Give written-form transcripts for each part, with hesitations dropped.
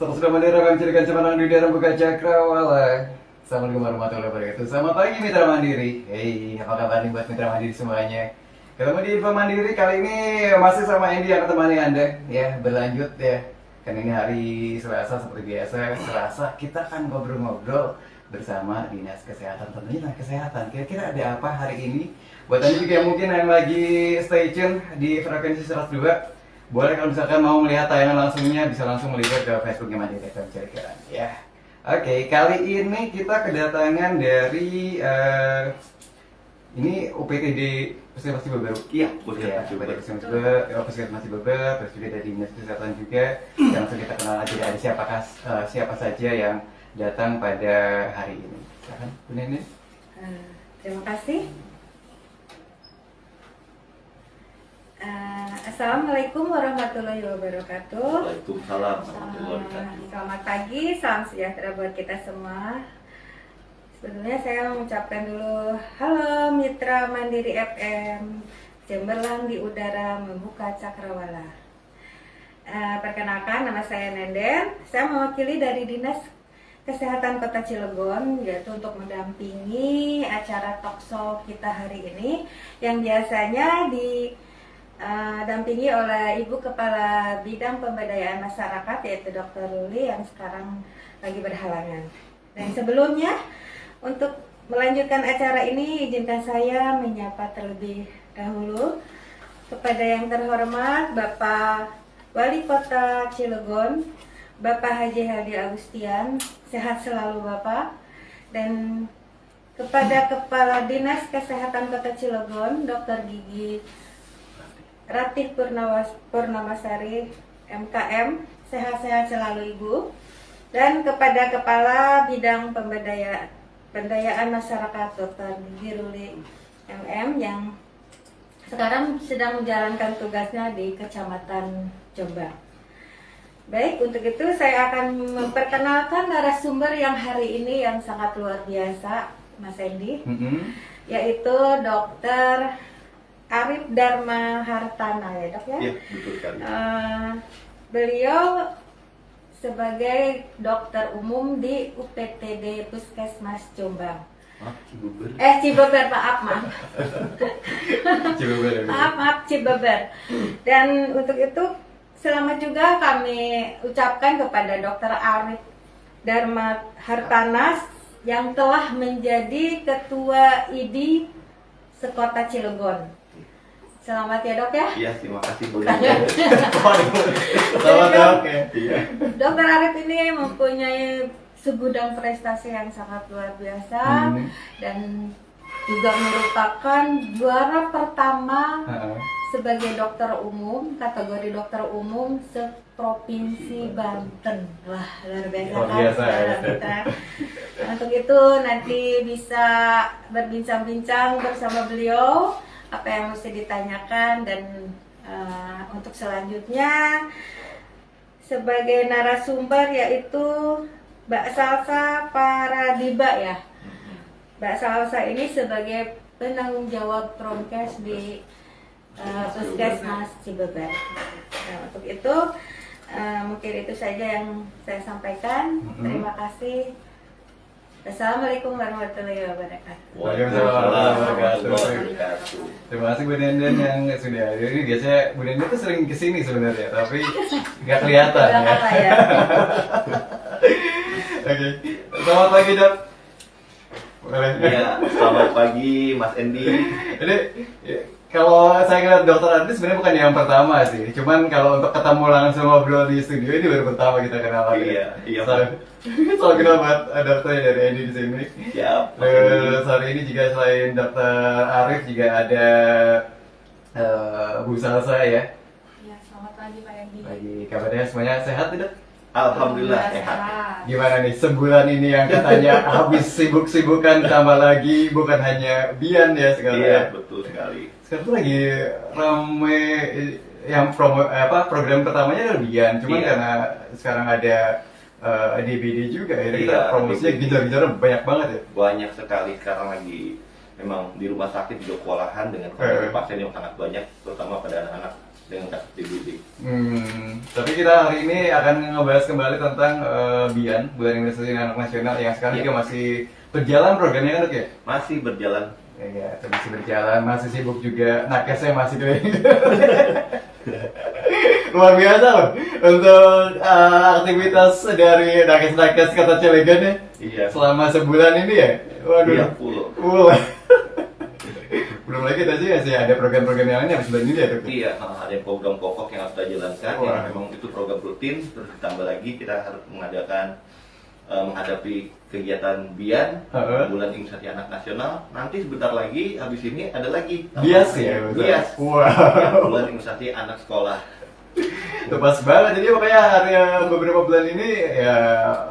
Terus sudah mendengarkan cerita cemerlang dunia dan buka cakrawala. Assalamualaikum warahmatullahi wabarakatuh. Selamat pagi Mitra Mandiri. Hey, apa kabar nih buat Mitra Mandiri semuanya? Ketemu di Info Mandiri kali ini masih sama Andy yang temani Anda. Ya, berlanjut ya. Kan ini hari Selasa seperti biasa. Selasa kita akan ngobrol-ngobrol bersama Dinas Kesehatan. Tentunya tentang kesehatan. Kira-kira ada apa hari ini? Buat Anda juga yang mungkin yang lagi stay tune di frekuensi 102. Boleh kalau misalkan mau melihat tayangan langsungnya bisa langsung melihat ke Facebooknya Mandiri FM Cirekeran ya. Oke, kali ini kita kedatangan dari ini UPTD Puskesmas Cibeber. Iya, Puskesmas Cibeber. Puskesmas Cibeber, terus juga dari Dinas Kesehatan juga. Yang langsung kita kenal aja ada siapa saja yang datang pada hari ini. Silakan, Bu Nenek. Terima kasih. Assalamualaikum warahmatullahi wabarakatuh. Waalaikumsalam warahmatullahi wabarakatuh. Selamat pagi, salam sejahtera buat kita semua. Sebelumnya saya mengucapkan dulu halo Mitra Mandiri FM, cemerlang di udara membuka cakrawala. Perkenalkan, nama saya Nenden. Saya mewakili dari Dinas Kesehatan Kota Cilegon, yaitu untuk mendampingi acara talkshow kita hari ini yang biasanya dampingi oleh Ibu Kepala Bidang Pemberdayaan Masyarakat, yaitu Dr. Luli yang sekarang lagi berhalangan. Dan sebelumnya, untuk melanjutkan acara ini, izinkan saya menyapa terlebih dahulu kepada yang terhormat Bapak Wali Kota Cilegon, Bapak Haji Haldi Agustian, sehat selalu Bapak. Dan kepada Kepala Dinas Kesehatan Kota Cilegon, Dr. Gigi Ratih Purnamasari MKM, sehat-sehat selalu Ibu. Dan kepada Kepala Bidang Pemberdayaan Masyarakat Dr. Gigi Ruli MM yang sekarang sedang menjalankan tugasnya di Kecamatan Jombang. Baik, untuk itu saya akan memperkenalkan narasumber yang hari ini yang sangat luar biasa, Mas Andy, yaitu Dr. Arif Dharma Hartana, ya Dok ya? Iya, betul sekali. Beliau sebagai dokter umum di UPTD Puskesmas Jombang. Cibeber. Cibeber, maaf. Cibeber. Maaf, Cibeber. Dan untuk itu selamat juga kami ucapkan kepada Dr. Arif Dharma Hartana yang telah menjadi Ketua ID Sekota Cilegon. Selamat ya Dok ya. Iya, terima kasih Bu. Selamat Dok ya. Iya. Dr. Arif ini mempunyai segudang prestasi yang sangat luar biasa dan juga merupakan juara pertama sebagai dokter umum, kategori dokter umum seprovinsi Banten. Wah, luar biasa kan? Untuk itu nanti bisa berbincang-bincang bersama beliau apa yang mesti ditanyakan. Dan untuk selanjutnya sebagai narasumber yaitu Mbak Salsa Paradiba ya. Mbak Salsa ini sebagai penanggung jawab Promkes di Puskesmas Cibeber. Nah, untuk itu mungkin itu saja yang saya sampaikan. Terima kasih. Assalamualaikum warahmatullahi wabarakatuh. Waalaikumsalam warahmatullahi wabarakatuh. Terima kasih Bu Nenden yang sudah hadir. Ini biasanya Bu Nenden tuh sering kesini sebenarnya, tapi nggak kelihatan ya. Oke, selamat pagi Dok. Iya, selamat pagi Mas Andy. Jadi kalau saya ngeliat Dokter Arif sebenarnya bukan yang pertama sih. Cuman kalau untuk ketemu langsung ngobrol di studio ini baru pertama kita kenal lagi. Iya. Soal kenal banget dokter dari Andy di sini. Siap. Terus hari ini juga selain Dokter Arif juga ada Bu Salsa ya. Ya, selamat pagi Pak Edi. Pagi, kabarnya semuanya sehat tidak? Alhamdulillah sehat. Gimana nih sebulan ini yang katanya habis sibuk-sibukan, tambah lagi bukan hanya Bian ya sekarang Iya, ya? betul sekali. Sekarang tuh lagi rame yang program pertamanya adalah Bian, cuman Iya. karena sekarang ada DBD juga ya, kita Iya, promosinya DBD. gencar-gencarnya banyak banget ya. Banyak sekali sekarang lagi memang di rumah sakit juga kewalahan dengan kondisi pasien yang sangat banyak, terutama pada anak-anak dengan kasus DBD. Tapi kita hari ini akan ngebahas kembali tentang BIAN, Bulan Imunisasi Anak Nasional yang sekarang juga masih berjalan programnya kan, Dok ya? Masih berjalan. Ya, masih berjalan, masih sibuk juga, nakesnya masih doing. Luar biasa loh untuk aktivitas dari nakes-nakes Kota Cilegon ya. Iya. Selama sebulan ini ya. Waduh. Iya, full. Belum lagi tadi ya sih ada program-program yang lain habis bulan ini ya, Dok. Iya, ada program pokok yang harus kita jalankan. Wah. Yang memang itu program rutin. Terus ditambah lagi kita harus mengadakan menghadapi kegiatan BIAN, Bulan Imunisasi Anak Nasional. Nanti sebentar lagi, habis ini ada lagi. Bias ya? Bias. Wow. Ya, Bulan Imunisasi Anak Sekolah. Itu pas banget, jadi makanya hari beberapa bulan ini ya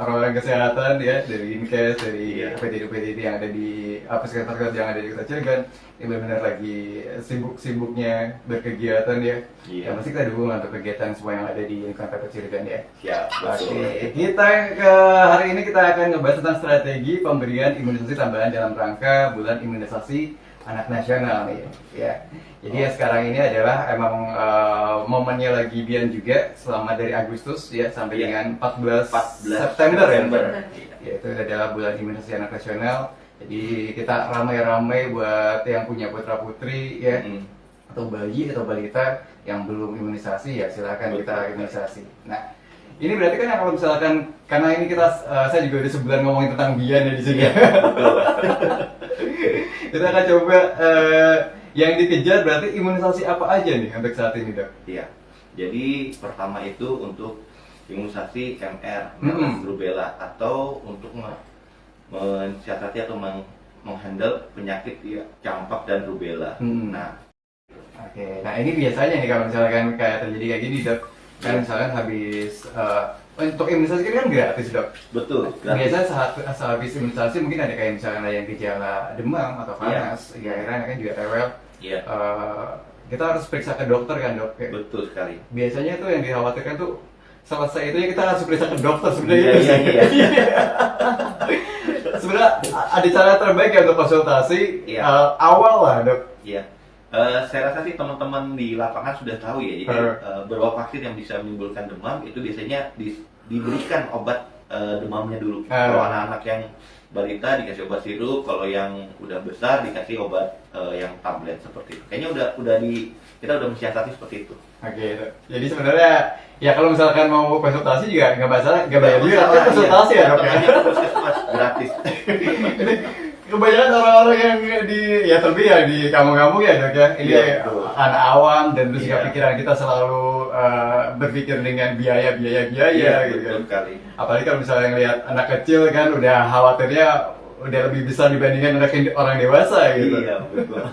orang-orang kesehatan ya dari Inkes, dari PTD yang ada di puskesmas yang ada di Kota Cilegon ini benar-benar lagi sibuk-sibuknya berkegiatan ya. Iya. Ya pasti kita dukung untuk kegiatan semua yang ada di lingkungan Kota Cilegon ya. Siap, betul. Oke, kita hari ini kita akan ngebahas tentang strategi pemberian imunisasi tambahan dalam rangka Bulan Imunisasi Anak Nasional nih ya. Jadi ya sekarang ini adalah emang momennya lagi BIAN juga selama dari Agustus ya sampai dengan 14 September ya. Ya itu adalah Bulan Imunisasi Anak Nasional. Jadi kita ramai-ramai buat yang punya putra putri ya atau bayi atau balita yang belum imunisasi ya silakan kita imunisasi. Nah ini berarti kan kalau misalkan karena ini kita saya juga udah sebulan ngomongin tentang BIAN ya di sini. Kita akan coba yang dikejar berarti imunisasi apa aja nih untuk saat ini, Dok? Iya. Jadi pertama itu untuk imunisasi MR, measles rubella atau untuk mensiasati atau menghandle penyakit ya, campak dan rubella. Nah, oke. Nah ini biasanya nih kalau misalkan kayak terjadi kayak gini, Dok. Kan misalkan habis untuk imunisasi kan gratis, Dok. Betul. Biasanya sehabis imunisasi mungkin ada kayak misalkan ada yang gejala demam atau panas, ya akhirnya kan juga rewel. Iya. Kita harus periksa ke dokter kan, Dok? Betul sekali. Biasanya tuh yang dikhawatirkan tuh selesai itu ya kita harus periksa ke dokter sebenarnya. Iya. Sebenarnya ada cara terbaik ya untuk konsultasi awal lah, Dok. Iya. Saya rasa sih teman-teman di lapangan sudah tahu ya. Jadi beberapa vaksin yang bisa menimbulkan demam itu biasanya diberikan obat demamnya dulu. Kalau anak-anak yang balita dikasih obat sirup, kalau yang udah besar dikasih obat yang tablet seperti itu. Kayaknya kita udah mensiasati seperti itu. Oke, jadi sebenarnya ya kalau misalkan mau konsultasi juga nggak masalah, nggak bayar juga, tapi konsultasi ya, Dok. Puskesmas gratis. Ini kebanyakan orang-orang yang ya terlebih ya di kampung-kampung ya, Dok ya. Ini anak awam dan terus juga pikiran kita selalu berpikir dengan biaya gitu kan. Kali. Apalagi kalau misalnya ngelihat anak kecil kan udah khawatirnya udah lebih besar dibandingkan orang dewasa gitu. Iya, betul.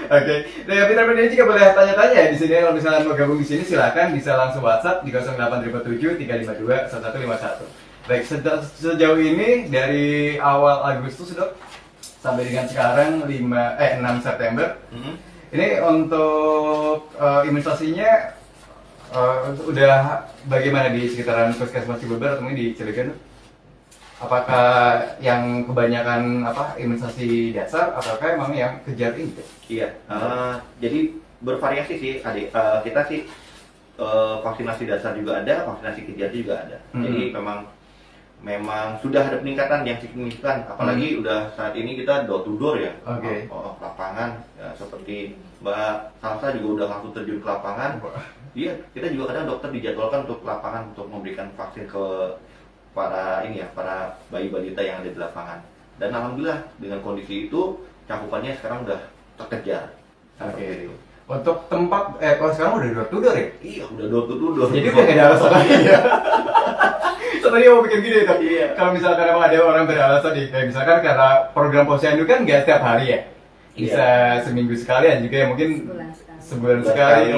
Oke. Nah, Peter ini juga boleh tanya-tanya di sini kalau misalnya mau gabung di sini silakan bisa langsung WhatsApp di 0857 352 1151. Baik, sejauh ini dari awal Agustus, Dok, sampai dengan sekarang 6 September. Ini untuk imunisasinya udah bagaimana di sekitaran Puskesmas Cibeber atau di Cilegon? Apakah yang kebanyakan imunisasi dasar ataukah emang yang kejar ini? Iya. Jadi bervariasi sih, Adik. Kita sih vaksinasi dasar juga ada, vaksinasi kejar juga ada. Jadi memang sudah ada peningkatan yang signifikan, apalagi udah saat ini kita door to door ya. Lapangan ya, seperti Mbak Salsa juga udah langsung terjun ke lapangan. Iya, kita juga kadang dokter dijadwalkan untuk lapangan untuk memberikan vaksin ke para bayi balita yang ada di lapangan. Dan alhamdulillah dengan kondisi itu cakupannya sekarang udah terkejar. Oke. Untuk tempat sekarang udah door to door ya? Iya, udah door to door. Jadi udah nggak ada alasan lagi ya. Sebenarnya mau bikin gini, Dok. Iya. Kalau misalkan emang ada orang beralasan nih, kayak misalkan karena program posyandu kan nggak setiap hari ya, bisa seminggu sekali ya juga ya mungkin sebulan sekali,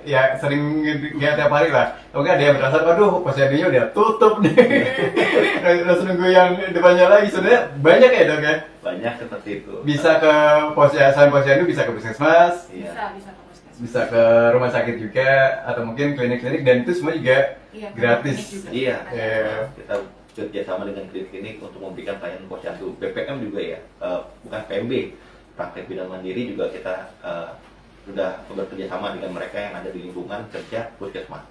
ya sering nggak tiap hari lah. Mungkin ada yang berasa, aduh posyandunya udah tutup nih, harus nunggu yang depannya lagi. Sebenarnya banyak ya, Dok ya? Banyak seperti itu. Bisa ke posyandu, bisa ke puskesmas, Bisa ke puskesmas. bisa ke rumah sakit juga, atau mungkin klinik-klinik, dan itu semua juga gratis. Iya. Yeah. Kita kerjasama dengan klinik-klinik untuk memberikan pelayanan posyandu. BPM juga ya, bukan PMB, praktek bidan mandiri juga kita sudah bekerja sama dengan mereka yang ada di lingkungan kerja puskesmas.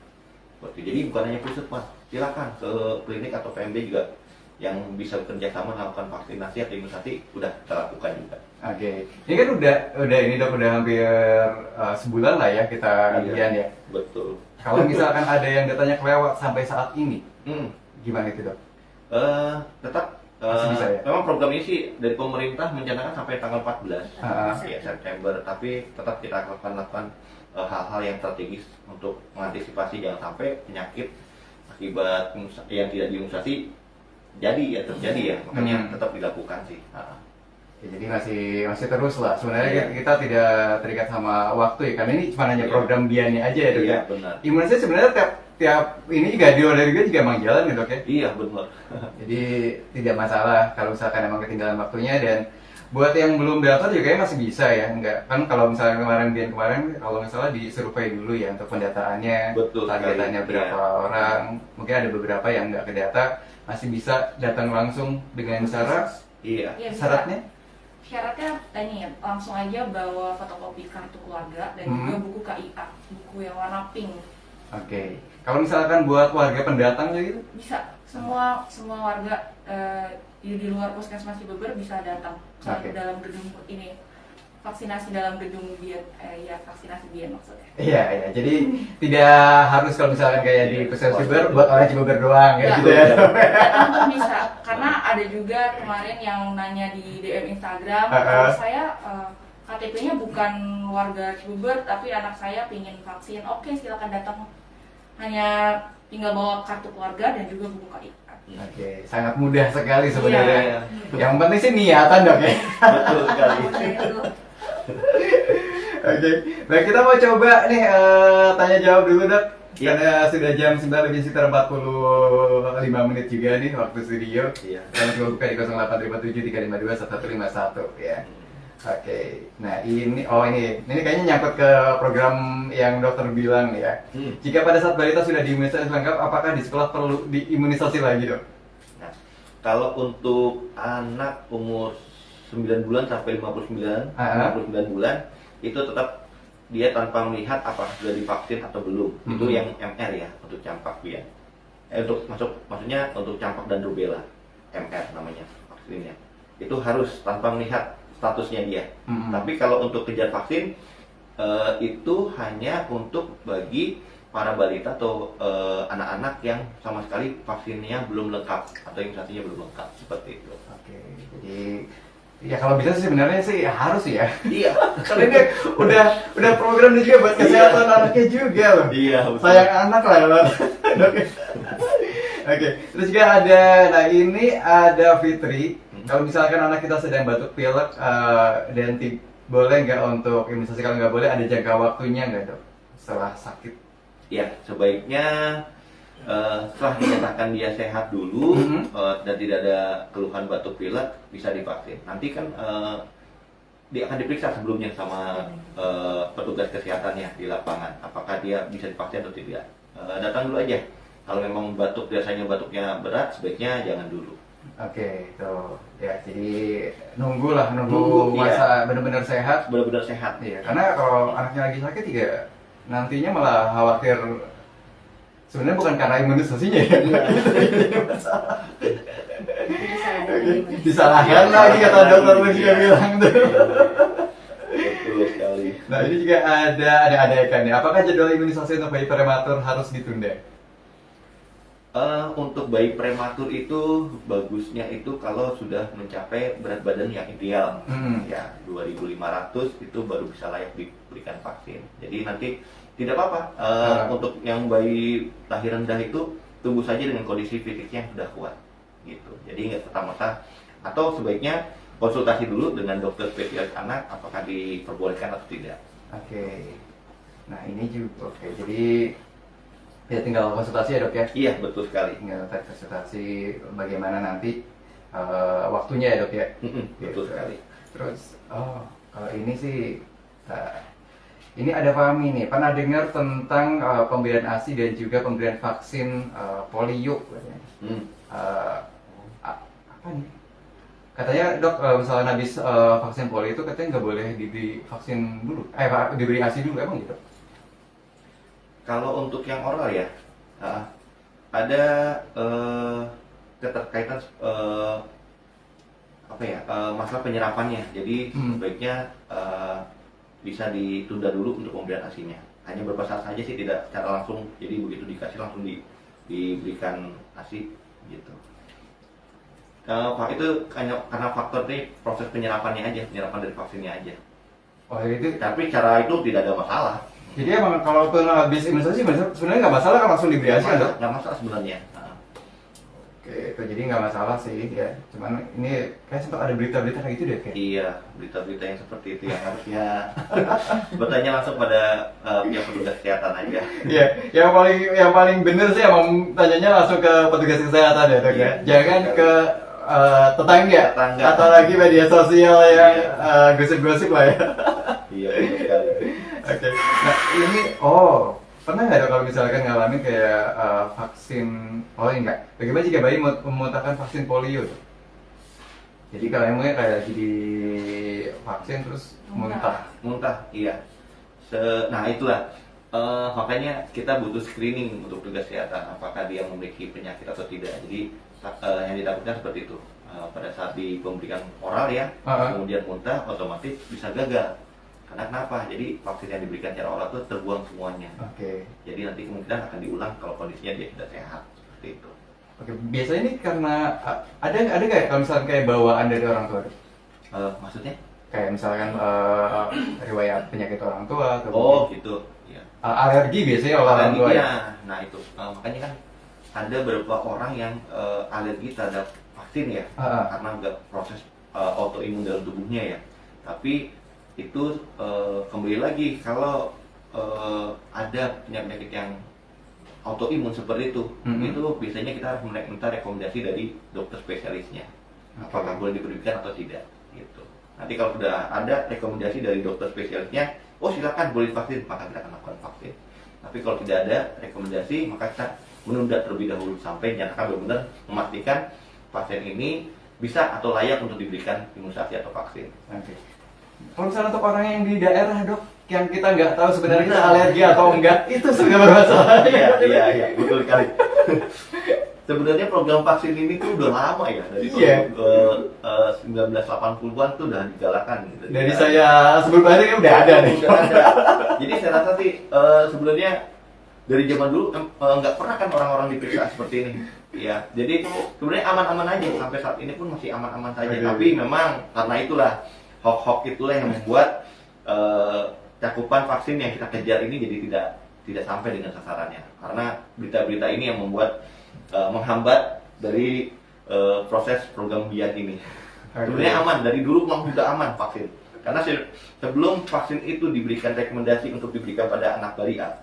Jadi bukan hanya puskesmas, silakan ke klinik atau PMB juga yang bisa bekerja sama melakukan vaksinasi atau imunisasi sudah kita lakukan juga. Oke, ini kan udah ini Dok, udah hampir sebulan lah ya kita kajian ya. Betul. Kalau misalkan ada yang datanya kelewat sampai saat ini, gimana itu Dok? Tetap Masih bisa ya? memang program ini sih dari pemerintah mencanangkan sampai tanggal 14 Ah. ya, September, tapi tetap kita akan lakukan hal-hal yang strategis untuk mengantisipasi jangan sampai penyakit akibat yang tidak diimunisasi terjadi ya, makanya tetap dilakukan sih. Ya, jadi masih terus lah. Sebenarnya Iya. kita tidak terikat sama waktu ya, karena ini cuma hanya Iya. program bianya aja ya Dok Iya ya. benar. Imunisasi sebenarnya tiap ini juga di luar dari juga emang jalan ya Dok ya. Iya benar. Jadi tidak masalah kalau misalkan emang ketinggalan waktunya. Dan buat yang belum daftar juga kayaknya masih bisa ya. Enggak kan kalau misalnya kemarin kalau misalnya di survei dulu ya untuk pendataannya, Betul targetannya sekali. berapa Iya. orang, mungkin ada beberapa yang nggak kedata, masih bisa datang langsung dengan syarat. Iya. Iya, bisa. Syaratnya Syaratnya ini langsung aja bawa fotokopi kartu keluarga dan juga buku KIA, buku yang warna pink. oke. Kalau misalkan buat warga pendatang gitu, Bisa semua warga di luar puskesmas Cibeber bisa datang ke Oke. dalam gedung ini, vaksinasi dalam gedung Bian, vaksinasi Bian maksudnya. iya. Jadi tidak harus kalau misalkan kayak di pusat Cibeber Betul. buat orang Cibeber doang ya Nggak. gitu ya. Datang pun bisa, karena ada juga kemarin yang nanya di DM Instagram, kalau saya KTP-nya bukan warga Cibeber tapi anak saya pingin vaksin. Oke, silakan datang, hanya tinggal bawa kartu keluarga dan juga buku KIA. Oke, sangat mudah sekali sebenarnya. Iya. Yang penting sih niatan Dok ya. Betul sekali. Oke, nah kita mau coba nih tanya jawab dulu Dok. Iya. Karena sudah jam 9 lebih sekitar 45 menit juga nih waktu studio. Iya. Kami coba buka di 0857 352 1151 ya. Oke, nah ini kayaknya nyangkut ke program yang dokter bilang ya. Jika pada saat balita sudah diimunisasi lengkap, apakah di sekolah perlu diimunisasi lagi Dok? Nah, kalau untuk anak umur 9 bulan sampai 59 bulan itu tetap dia tanpa melihat apakah sudah divaksin atau belum. Itu yang MR ya, untuk campak Bian. Maksudnya untuk campak dan rubella, MR namanya vaksinnya. Itu harus tanpa melihat statusnya dia. Tapi kalau untuk kejar vaksin itu hanya untuk bagi para balita atau anak-anak yang sama sekali vaksinnya belum lengkap atau imunisasinya belum lengkap, seperti itu. Oke, jadi ya kalau bisa sih sebenarnya sih harus ya. Iya. Karena ini udah program juga buat kesehatan anaknya juga loh. Iya. Sayang anak lah Bang. Oke, terus juga nah ini ada Fitri. Kalau misalkan anak kita sedang batuk pilek dan boleh nggak untuk imunisasi? Kalau nggak boleh, ada jangka waktunya nggak Dok? Setelah sakit? Ya, sebaiknya setelah dinyatakan dia sehat dulu dan tidak ada keluhan batuk pilek, bisa divaksin. Nanti kan dia akan diperiksa sebelumnya sama petugas kesehatannya di lapangan, apakah dia bisa divaksin atau tidak. Datang dulu aja. Kalau memang biasanya batuknya berat, sebaiknya jangan dulu. Oke, tuh ya, jadi nunggu Nunggu, masa benar-benar sehat. Benar-benar sehat. Iya, karena kalau anaknya lagi sakit juga nantinya malah khawatir. Sebenarnya bukan karena imunisasinya ya. Disalahkan lagi kata dokter juga bilang tuh. Betul sekali. Nah ini juga ada ikannya. Apakah jadwal imunisasi untuk bayi prematur harus ditunda? Untuk bayi prematur itu bagusnya itu kalau sudah mencapai berat badan yang ideal, ya 2.500 itu baru bisa layak diberikan vaksin. Jadi nanti tidak apa-apa untuk yang bayi lahir rendah itu tunggu saja dengan kondisi fisiknya yang sudah kuat, gitu. Jadi nggak serta-merta, atau sebaiknya konsultasi dulu dengan dokter spesialis anak apakah diperbolehkan atau tidak. Oke. Nah ini juga oke. Jadi ya tinggal konsultasi ya Dok ya. Iya betul sekali. Tinggal konsultasi bagaimana nanti waktunya ya Dok ya. Betul sekali. Terus kalau ini sih ini ada Fahmi nih, pernah dengar tentang pemberian ASI dan juga pemberian vaksin polio katanya. Apa nih? Katanya dok, misalnya habis vaksin polio itu katanya nggak boleh diberi vaksin dulu, diberi ASI dulu, emang gitu? Kalau untuk yang oral ya, ada keterkaitan masalah penyerapannya. Jadi sebaiknya bisa ditunda dulu untuk pemberian ASI-nya. Hanya beberapa saat saja sih, tidak secara langsung. Jadi begitu dikasih langsung diberikan ASI gitu. Itu karena faktor ini proses penyerapannya aja, penyerapan dari vaksinnya aja. Oh itu. Tapi cara itu tidak ada masalah. Jadi emang kalau habis imunisasi sebenarnya nggak masalah kan langsung diberi ASI kan dok? Nggak masalah sebenarnya. Oke, itu jadi nggak masalah sih ya. Cuman ini kayak sempat ada berita-berita kayak gitu deh kayak. Iya, berita-berita yang seperti itu yang harusnya bertanya langsung pada pihak petugas kesehatan aja. Iya, yang paling bener sih emang tanyanya langsung ke petugas kesehatan ya dok ya. Jangan ke tetangga atau lagi media sosial yang gosip-gosip lah ya. Iya, betul sekali. Oke, nah ini pernah nggak dok kalau misalkan ngalamin kayak vaksin enggak? Bagaimana jika bayi memutahkan vaksin polio? Jadi kalau emangnya kayak lagi di vaksin terus Muntah, iya. Nah itulah makanya kita butuh screening untuk petugas kesehatan, apakah dia memiliki penyakit atau tidak. Jadi yang ditakutkan seperti itu, pada saat diberikan oral ya, kemudian muntah, otomatis bisa gagal. Karena kenapa? Jadi vaksin yang diberikan secara oral itu terbuang semuanya. Oke. Jadi nanti kemungkinan akan diulang kalau kondisinya dia tidak sehat, seperti itu. Oke, biasanya ini karena ada nggak kalau misalkan kayak bawaan dari orang tua? Maksudnya? Kayak misalkan riwayat penyakit orang tua atau Gitu. Ya. alergi biasanya orang tua ya. Nah itu makanya kan ada beberapa orang yang alergi terhadap vaksin ya, karena nggak proses autoimun dalam tubuhnya ya. Tapi itu kembali lagi kalau ada penyakit yang autoimun seperti itu, itu biasanya kita harus minta rekomendasi dari dokter spesialisnya, apakah boleh diberikan atau tidak gitu. Nanti kalau sudah ada rekomendasi dari dokter spesialisnya, silakan boleh vaksin, maka kita akan lakukan vaksin. Tapi kalau tidak ada rekomendasi, maka kita menunda terlebih dahulu sampai dinyatakan benar-benar memastikan pasien ini bisa atau layak untuk diberikan imunisasi atau vaksin. Oke. Kalau misalnya untuk orang yang di daerah dok, yang kita nggak tahu sebenarnya kita alergi atau enggak, itu sebenarnya bermasalah. Iya, betul sekali. Sebenarnya program vaksin ini tuh udah lama ya, dari 1980-an tuh udah digalakan. Gitu. Dari saya sebelum lahir udah ada nih. Udah ada. Jadi saya rasa sih sebenarnya dari zaman dulu nggak pernah kan orang-orang diperiksa seperti ini. Ya, jadi sebenarnya aman-aman aja sampai saat ini pun masih aman-aman saja. Tapi memang karena itulah hoax itulah yang membuat cakupan vaksin yang kita kejar ini jadi tidak sampai dengan sasarannya. Karena berita-berita ini yang membuat menghambat dari proses program BIAT ini. Sebenarnya aman, dari dulu memang sudah aman vaksin. Karena sebelum vaksin itu diberikan rekomendasi untuk diberikan pada anak balita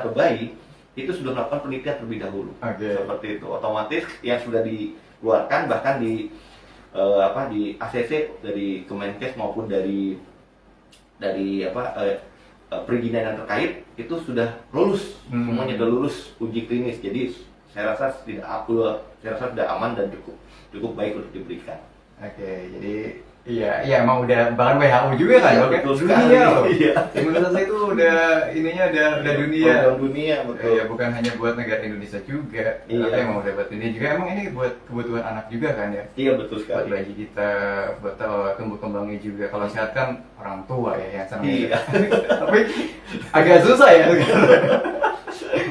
atau bayi, itu sudah melakukan penelitian terlebih dahulu. Seperti itu. Otomatis yang sudah dikeluarkan bahkan di ACC dari Kemenkes maupun dari perizinan yang terkait itu sudah lulus, semuanya sudah lulus uji klinis. Jadi saya rasa sudah aman dan cukup baik untuk diberikan. Oke, jadi iya emang udah bahkan WHO juga kan, betul dunia loh. Iya. Imunisasi itu udah dunia. Program dunia, betul. Ya bukan hanya buat negara Indonesia juga, tapi emang udah buat dunia juga. Emang ini buat kebutuhan anak juga kan ya? Iya betul sekali. Buat bayi kita, buat tumbuh kembangnya juga. Kalau sehat kan orang tua ya yang senang. Iya. Tapi agak susah ya.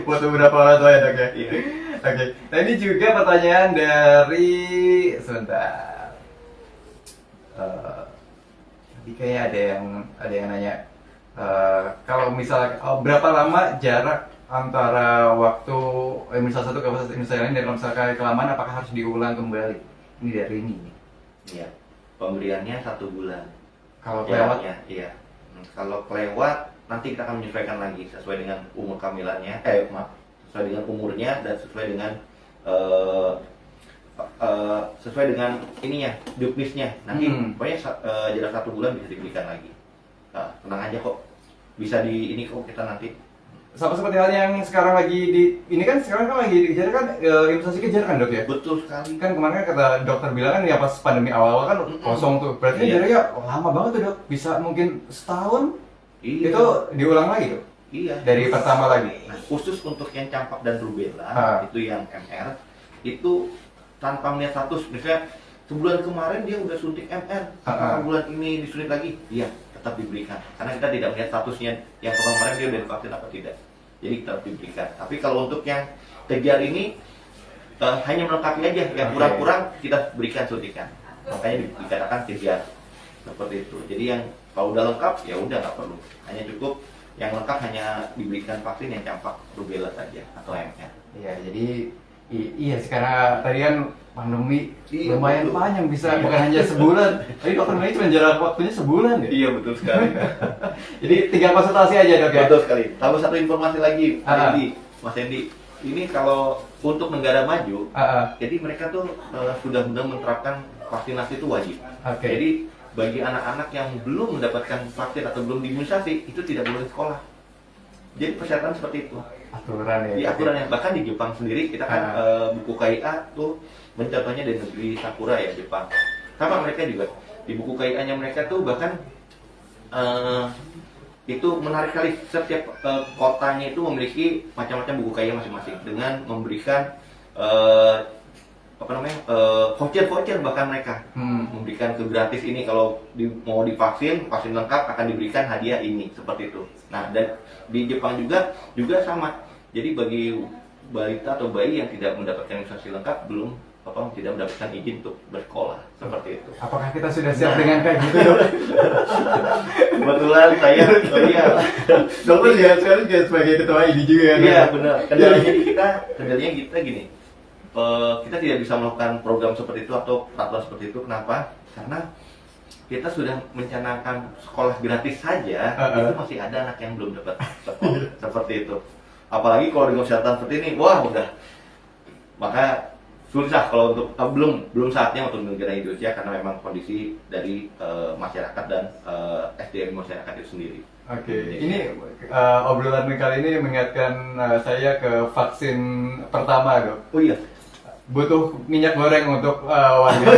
Buat beberapa orang tua ya dok ya. Iya. Oke. Nah ini juga pertanyaan dari tadi kayaknya ada yang nanya kalau misal berapa lama jarak antara waktu imunisasi satu ke imunisasi lain, dan kalau misalkan kelamaan apakah harus diulang kembali? Ini dari ini. Iya. Pemberiannya 1 bulan. Kalau kelewat? Iya. Kalau kelewat nanti kita akan menyesuaikan lagi sesuai dengan umur kehamilannya, sesuai dengan umurnya dan sesuai dengan ininya, juknisnya. Nanti pokoknya jarak 1 bulan bisa diberikan lagi. Nah, tenang aja kok, bisa kita nanti sama seperti hal yang sekarang lagi ini kan sekarang kan lagi dikejar kan imunisasi kejar kan dok ya? Betul sekali. Kan kemarin kan kata dokter bilang kan ya pas pandemi awal kan kosong tuh. Berarti Iya. jaraknya lama banget tuh dok. Bisa mungkin setahun Iya. itu diulang lagi tuh. Iya. Dari pertama lagi. Nah, khusus untuk yang campak dan rubella, itu yang MR, itu tanpa melihat status, misalnya sebulan kemarin dia udah suntik MR, apakah bulan ini disuntik lagi? Iya, tetap diberikan. Karena kita tidak melihat statusnya yang kemarin dia udah divaksin apa tidak. Jadi tetap diberikan. Tapi kalau untuk yang kejar ini hanya melengkapi aja, yang kurang-kurang kita berikan suntikan. Makanya dikatakan kejar seperti itu. Jadi yang kalau udah lengkap ya udah nggak perlu. Hanya cukup yang lengkap hanya diberikan vaksin yang campak rubella saja atau MR. Iya, jadi iya sekarang tadi kan pandemi Iya, lumayan betul. panjang bisa Iya. bukan hanya sebulan. Tapi dokter ini cuma jarak waktunya sebulan ya. Iya betul sekali. Jadi tinggal konsultasi aja dok ya. Betul sekali. Tambah satu informasi lagi, Mas Hendy. Ini kalau untuk negara maju, jadi mereka tuh sudah benar menerapkan vaksinasi itu wajib. Oke. Jadi bagi anak-anak yang belum mendapatkan vaksin atau belum diimunisasi itu tidak boleh sekolah. Jadi persyaratan seperti itu. Aturan ya. Di aturan yang bahkan di Jepang sendiri kita kan buku KIA tuh mencontohnya dari negeri Sakura ya Jepang. Sama mereka juga di buku KIA-nya mereka tuh bahkan itu menarik sekali, setiap kotanya itu memiliki macam-macam buku KIA masing-masing dengan memberikan voucher bahkan mereka memberikan ke gratis ini kalau mau divaksin, vaksin lengkap akan diberikan hadiah ini seperti itu. Nah dan di Jepang juga sama. Jadi bagi balita atau bayi yang tidak mendapatkan imunisasi lengkap tidak mendapatkan izin untuk bersekolah seperti itu. Apakah kita sudah siap dengan kayak gitu dok? Kebetulan saya Dokter ya sekarang juga sebagai ketua ini juga ya. Iya benar. Kendalanya kita gini. Kita tidak bisa melakukan program seperti itu atau peraturan seperti itu. Kenapa? Karena kita sudah mencanangkan sekolah gratis saja, itu masih ada anak yang belum dapat sekolah seperti itu. Apalagi kalau dengan kesehatan seperti ini, wah udah. Maka susah kalau untuk belum saatnya untuk negara Indonesia karena memang kondisi dari masyarakat dan SDM masyarakat itu sendiri. Oke, ini obrolan kali ini mengingatkan saya ke vaksin pertama dok. Oh iya. Butuh minyak goreng untuk warga.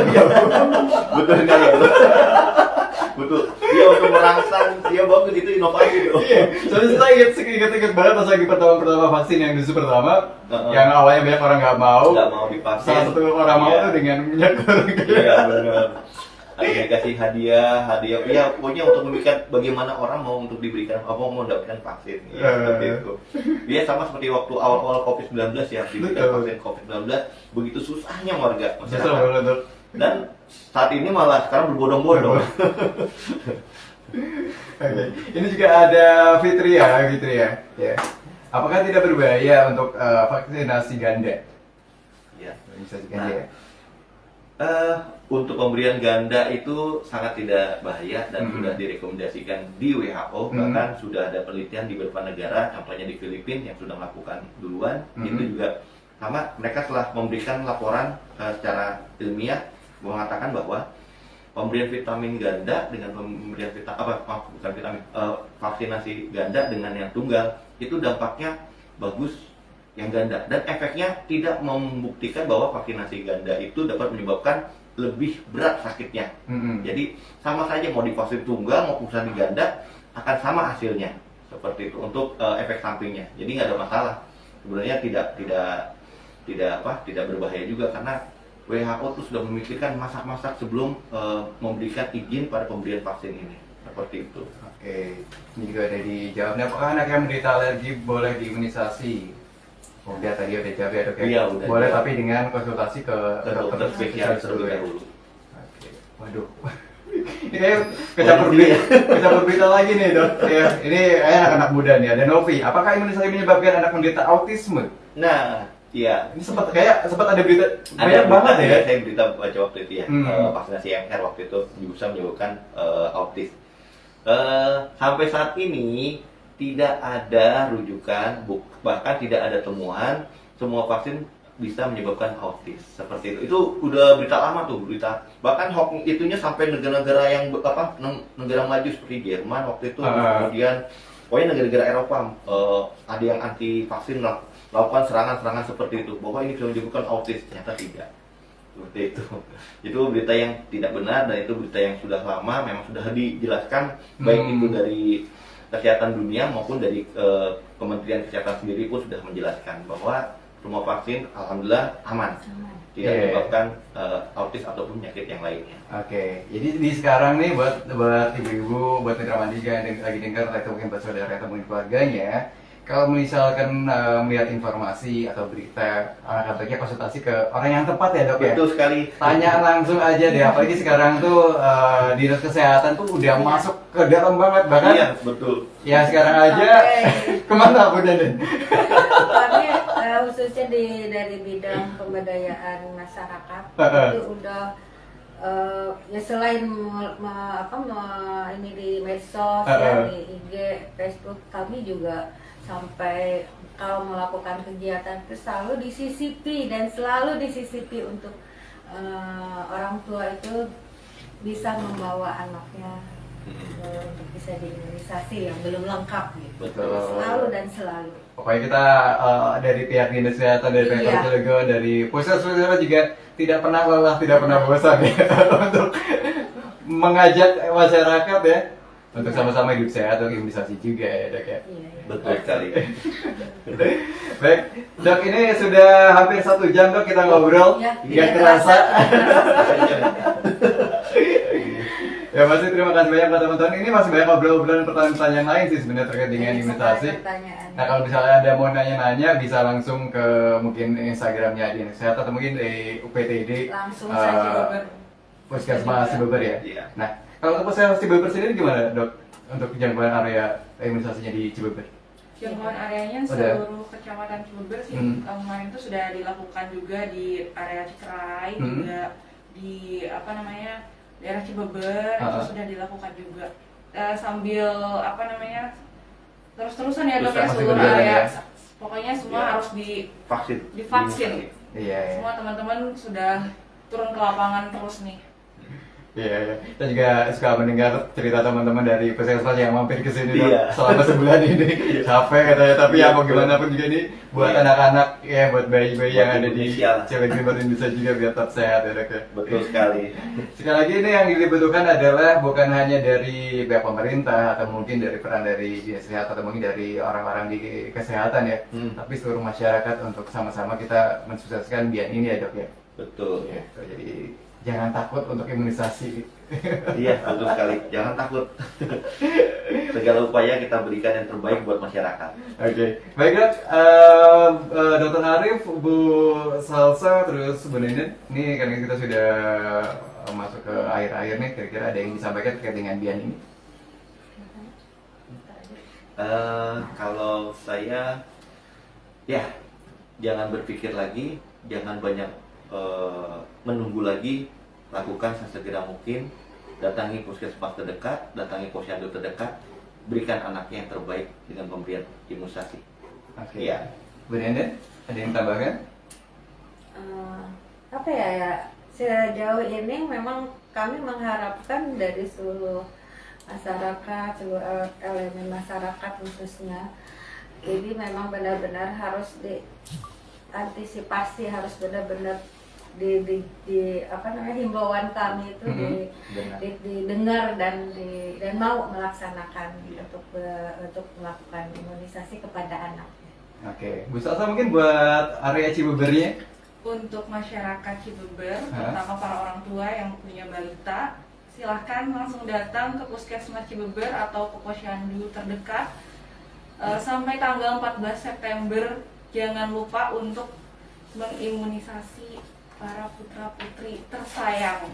Betul sekali. Betul. Dia untuk merangsang, dia bagus itu inovasi itu. Iya, soalnya saya inget banget pas lagi pertama vaksin yang dosis pertama, yang awalnya banyak orang nggak mau divaksin. Salah satu orang mau tuh dengan minyak goreng. Iya benar. Ada dikasih hadiah, ya pokoknya untuk memberikan bagaimana orang mau untuk diberikan mau mendapatkan vaksin, ya, seperti itu. Dia sama seperti waktu awal-awal COVID-19 ya, diberikan vaksin COVID-19, begitu susahnya warga masyarakat. Dan saat ini malah sekarang berbondong-bondong. Oke. Ini juga ada Fitri ya. Ya. Apakah tidak berbahaya untuk vaksinasi ganda? Ya. Vaksinasi ganda ya. Untuk pemberian ganda itu sangat tidak bahaya dan sudah direkomendasikan di WHO. Bahkan sudah ada penelitian di beberapa negara, contohnya di Filipina yang sudah melakukan duluan. Itu juga sama, mereka telah memberikan laporan secara ilmiah mengatakan bahwa pemberian vitamin ganda dengan pemberian vaksinasi ganda dengan yang tunggal itu dampaknya bagus yang ganda, dan efeknya tidak membuktikan bahwa vaksinasi ganda itu dapat menyebabkan lebih berat sakitnya. Jadi sama saja mau divaksin tunggal maupun vaksin ganda akan sama hasilnya seperti itu untuk efek sampingnya. Jadi nggak ada masalah. Sebenarnya tidak berbahaya juga karena WHO itu sudah memikirkan masak-masak sebelum memberikan izin pada pemberian vaksin ini. Seperti itu. Oke, ini juga ada dijawabnya. Apakah anak yang menderita alergi boleh diimunisasi? Udah tadi udah jawab ya dok ya? Iya, udah boleh jawab. tapi dengan konsultasi ke Dokter spesialis terlebih ya? dahulu. Oke, waduh. Ini kayak kecampur berita lagi nih dok. Ya, ini anak-anak muda nih. Ada Novi. Apakah imunisasi menyebabkan anak menderita autisme? Nah, iya. Ini sempat ada berita banyak banget ya. Saya berita baca waktu itu ya. Vaksinasi MR waktu itu bisa menyebabkan autis. Sampai saat ini tidak ada rujukan, bahkan tidak ada temuan semua vaksin bisa menyebabkan autis seperti itu. Itu udah berita lama tuh, berita. Bahkan hoax itunya sampai negara-negara yang negara maju seperti Jerman waktu itu, kemudian pokoknya negara-negara Eropa ada yang anti vaksin melakukan serangan-serangan seperti itu, bahwa ini bisa menyebabkan autis. Ternyata tidak seperti itu. Itu berita yang tidak benar, dan itu berita yang sudah lama memang sudah dijelaskan, baik itu dari kesehatan dunia maupun dari Kementerian Kesehatan sendiri pun sudah menjelaskan bahwa semua vaksin alhamdulillah aman, tidak menyebabkan autis ataupun penyakit yang lainnya. Oke, jadi di sekarang nih buat ibu-ibu, buat mitra mandiri yang lagi dengar atau mungkin buat saudara atau mungkin keluarganya, kalau misalkan melihat informasi atau berita, baiknya konsultasi ke orang yang tepat ya dok ya. Betul sekali. Tanya langsung aja deh, apalagi sekarang tuh dinas kesehatan tuh udah masuk ke dalam banget bahkan. Iya betul. Ya sekarang aja kemana Bu Deden? Kami khususnya dari bidang pemberdayaan masyarakat itu udah ya selain ini di medsos ya, di IG, Facebook, kami juga sampai kalau melakukan kegiatan itu selalu disisipi dan selalu disisipi untuk orang tua itu bisa membawa anaknya untuk bisa diimunisasi yang belum lengkap gitu. Betul. Selalu dan selalu. Pokoknya kita dari pihak dinas kesehatan, dari Pemkab Cilegon, dari pusat-pusat juga tidak pernah lelah, tidak pernah bosan ya untuk mengajak masyarakat ya untuk sama-sama hidup sehat atau imunisasi juga ya dok ya. Iya. Betul sekali. Baik, dok ini sudah hampir 1 jam dok kita ngobrol, nggak terasa. Ya masih terima kasih banyak buat teman-teman. Ini masih banyak obrolan pertanyaan-pertanyaan lain sih sebenarnya terkait dengan imunisasi. Nah kalau misalnya ada mau nanya-nanya bisa langsung ke mungkin Instagramnya di Kesehatan atau mungkin di UPTD. Langsung saja Puskesmas Cibeber ya. Iya. Nah kalau untuk Puskesmas Cibeber sendiri gimana dok? Untuk jangkauan area imunisasinya di Cibeber? Jangkauan areanya seluruh kecamatan Cibeber sih kemarin itu sudah dilakukan juga di area Cikerai, juga di daerah Cibeber itu sudah dilakukan juga sambil terus-terusan ya dok ya seluruh area pokoknya semua harus divaksin. Iya. Semua teman-teman sudah turun ke lapangan terus nih. Iya. Kita juga suka mendengar cerita teman-teman dari puskesmas yang mampir ke sini selama sebulan ini. Capek katanya, tapi ya mau gimana pun juga ini buat anak-anak ya, buat bayi-bayi yang ada di Cilegon bisa juga biar tetap sehat ya dok ya. Betul sekali. Sekali lagi ini yang dibutuhkan adalah bukan hanya dari pihak pemerintah atau mungkin dari peran dari dinas kesehatan atau mungkin dari orang-orang di kesehatan ya, tapi seluruh masyarakat untuk sama-sama kita mensukseskan bian ini ya dok ya. Betul. Ya, jadi jangan takut untuk imunisasi. Iya betul sekali. Jangan takut. Segala upaya kita berikan yang terbaik buat masyarakat. Oke, baik dok. Dr. Arif, Bu Salsa, terus Bu Deden. Ini karena kita sudah masuk ke akhir-akhir nih, kira-kira ada yang disampaikan terkait dengan bian ini? Kalau saya, ya jangan berpikir lagi, jangan banyak menunggu lagi, lakukan sesegera mungkin, datangi puskesmas terdekat, datangi posyandu terdekat, berikan anaknya yang terbaik dengan pemberian imunisasi. Oke. Ya. Bu Deden, ada yang tambahkan? Sejauh ini memang kami mengharapkan dari seluruh masyarakat, seluruh elemen masyarakat khususnya, jadi memang benar-benar harus diantisipasi, harus benar-benar himbauan kami itu didengar dan mau melaksanakan untuk melakukan imunisasi kepada anak. Oke, Bu Salsa mungkin buat area Cibebernya? Untuk masyarakat Cibeber, terutama para orang tua yang punya balita, silahkan langsung datang ke Puskesmas Cibeber atau ke posyandu terdekat sampai tanggal 14 September. Jangan lupa untuk mengimunisasi para putra-putri tersayang.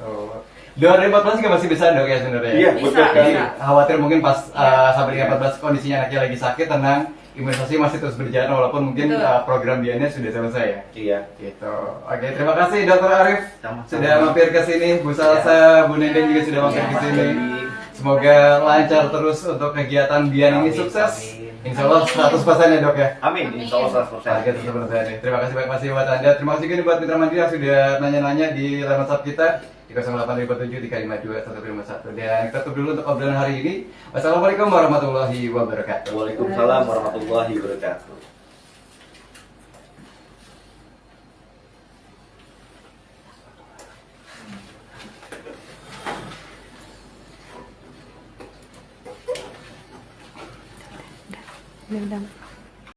Oh. 2014 juga masih bisa dok ya sebenarnya? Iya, betul sekali. Khawatir mungkin pas sampai dengan 14 kondisinya anaknya lagi sakit, tenang, imunisasi masih terus berjalan walaupun mungkin program biannya sudah selesai ya? Iya. Gitu. Oke, terima kasih Dr. Arif sudah mampir ke sini, Bu Salsa, Bu Deden juga sudah mampir ke sini. Semoga lancar terus untuk kegiatan bian ini, sukses. Insya Allah 100% ya dok ya? Amin, insya Allah 100%. Terima kasih banyak masih buat Anda. Terima kasih juga nih buat Mitra Mandiri yang sudah nanya-nanya di line WhatsApp kita. di 0857 352 151. Dan kita tutup dulu untuk obrolan hari ini. Wassalamualaikum warahmatullahi wabarakatuh. Waalaikumsalam warahmatullahi wabarakatuh. Udah.